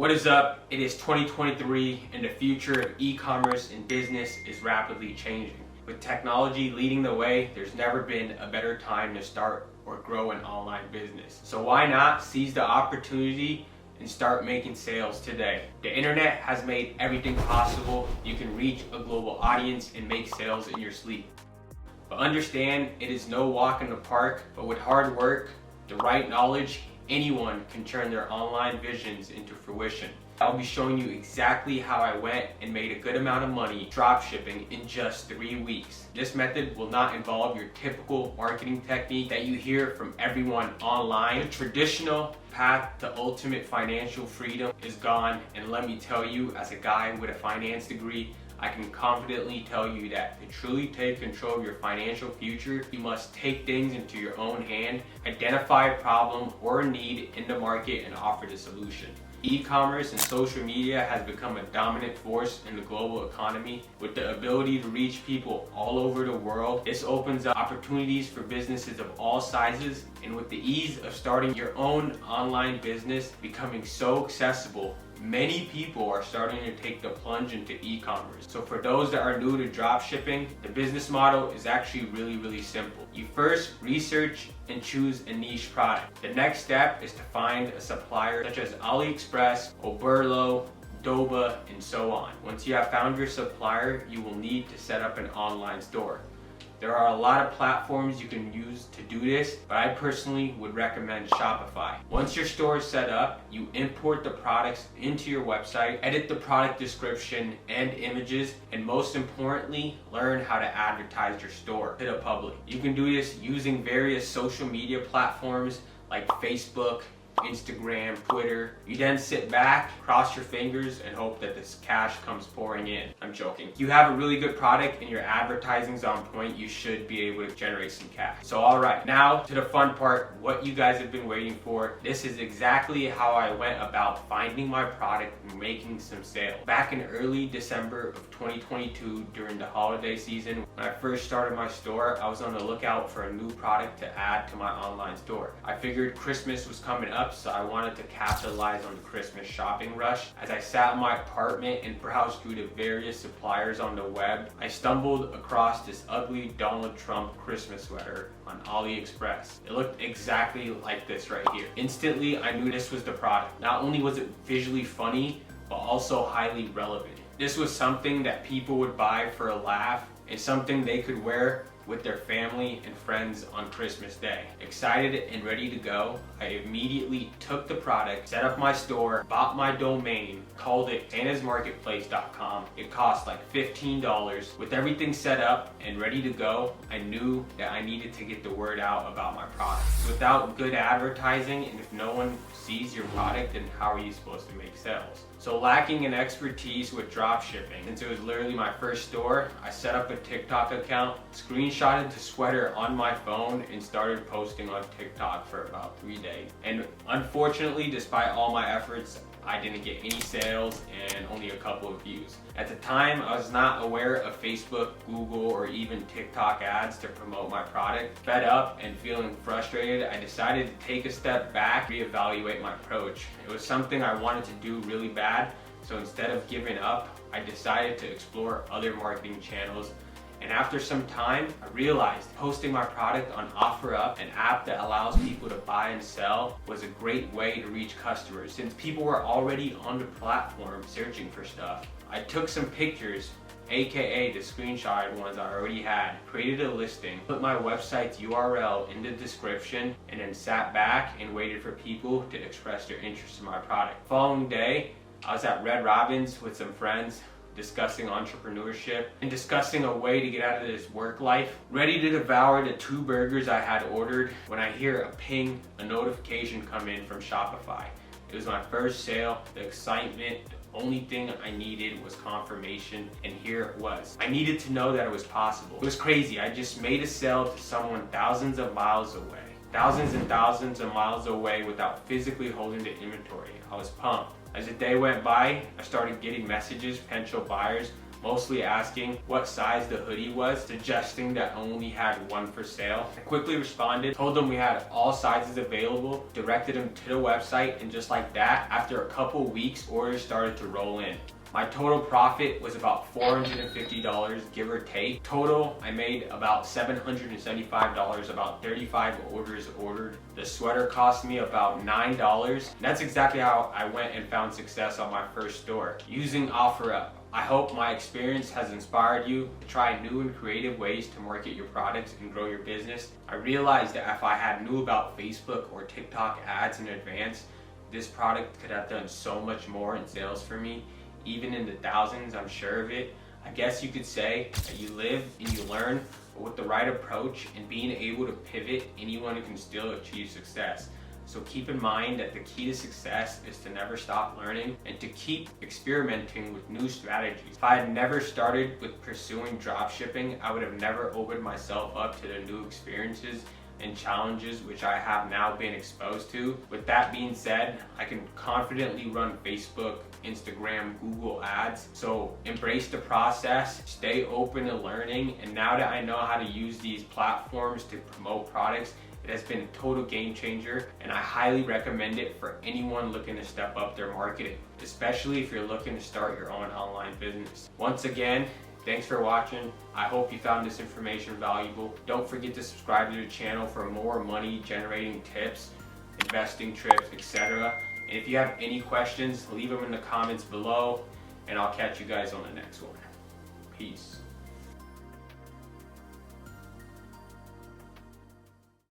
What is up? It is 2023 and the future of e-commerce and business is rapidly changing. With technology leading the way, there's never been a better time to start or grow an online business. So why not seize the opportunity and start making sales today? The internet has made everything possible. You can reach a global audience and make sales in your sleep. But understand, it is no walk in the park, but with hard work, the right knowledge, anyone can turn their online visions into fruition. I'll be showing you exactly how I went and made a good amount of money dropshipping in just 3 weeks. This method will not involve your typical marketing technique that you hear from everyone online. The traditional path to ultimate financial freedom is gone, and let me tell you, as a guy with a finance degree, I can confidently tell you that to truly take control of your financial future, you must take things into your own hand, identify a problem or a need in the market, and offer the solution. E-commerce and social media has become a dominant force in the global economy. With the ability to reach people all over the world, this opens up opportunities for businesses of all sizes, and with the ease of starting your own online business becoming so accessible, many people are starting to take the plunge into e-commerce. So for those that are new to dropshipping, the business model is actually really simple. You first research and choose a niche product. The next step is to find a supplier such as AliExpress, Oberlo, Doba, and so on. Once you have found your supplier, you will need to set up an online store. There are a lot of platforms you can use to do this, but I personally would recommend Shopify. Once your store is set up, you import the products into your website, edit the product description and images, and most importantly, learn how to advertise your store to the public. You can do this using various social media platforms like Facebook, Instagram, Twitter. You then sit back, cross your fingers, and hope that this cash comes pouring in. I'm joking. If you have a really good product and your advertising's on point, you should be able to generate some cash. So alright, now to the fun part, what you guys have been waiting for. This is exactly how I went about finding my product and making some sales. Back in early December of 2022, during the holiday season, when I first started my store, I was on the lookout for a new product to add to my online store. I figured Christmas was coming up, so I wanted to capitalize on the Christmas shopping rush. As I sat in my apartment and browsed through the various suppliers on the web, I stumbled across this ugly Donald Trump Christmas sweater on AliExpress. It looked exactly like this right here. Instantly, I knew this was the product. Not only was it visually funny, but also highly relevant. This was something that people would buy for a laugh and something they could wear with their family and friends on Christmas Day. Excited and ready to go, I immediately took the product, set up my store, bought my domain, called it santasmarketplace.com. It cost like $15. With everything set up and ready to go, I knew that I needed to get the word out about my product. Without good advertising, and if no one sees your product, then how are you supposed to make sales? So lacking in expertise with dropshipping, since it was literally my first store, I set up a TikTok account, screenshotted the sweater on my phone, and started posting on TikTok for about 3 days. And unfortunately, despite all my efforts, I didn't get any sales and only a couple of views. At the time, I was not aware of Facebook, Google, or even TikTok ads to promote my product. Fed up and feeling frustrated, I decided to take a step back, reevaluate my approach. It was something I wanted to do really bad, so instead of giving up, I decided to explore other marketing channels. And after some time, I realized posting my product on OfferUp, an app that allows people to buy and sell, was a great way to reach customers since people were already on the platform searching for stuff. I took some pictures, aka the screenshotted ones I already had, created a listing, put my website's URL in the description, and then sat back and waited for people to express their interest in my product. The following day, I was at Red Robin's with some friends, discussing entrepreneurship and discussing a way to get out of this work life. Ready to devour the 2 burgers I had ordered when I hear a ping, a notification come in from Shopify. It was my first sale, the excitement, the only thing I needed was confirmation, and here it was. I needed to know that it was possible. It was crazy. I just made a sale to someone thousands of miles away. Thousands and thousands of miles away without physically holding the inventory. I was pumped. As the day went by, I started getting messages, potential buyers mostly asking what size the hoodie was, suggesting that I only had one for sale. I quickly responded, told them we had all sizes available, directed them to the website, and just like that, after a couple weeks, orders started to roll in. My total profit was about $450, give or take. Total, I made about $775, about 35 orders ordered. The sweater cost me about $9. That's exactly how I went and found success on my first store, using OfferUp. I hope my experience has inspired you to try new and creative ways to market your products and grow your business. I realized that if I had knew about Facebook or TikTok ads in advance, this product could have done so much more in sales for me. Even in the thousands, I'm sure of it. I guess you could say that you live and you learn, but with the right approach and being able to pivot, anyone can still achieve success. So keep in mind that the key to success is to never stop learning and to keep experimenting with new strategies. If I had never started with pursuing dropshipping, I would have never opened myself up to the new experiences and challenges which I have now been exposed to. With that being said, I can confidently run Facebook, Instagram, Google ads. So embrace the process, stay open to learning, and now that I know how to use these platforms to promote products, it has been a total game changer, and I highly recommend it for anyone looking to step up their marketing, especially if you're looking to start your own online business. Once again, thanks for watching. I hope you found this information valuable. Don't forget to subscribe to the channel for more money generating tips, investing tips, etc. And if you have any questions, leave them in the comments below, and I'll catch you guys on the next one. Peace.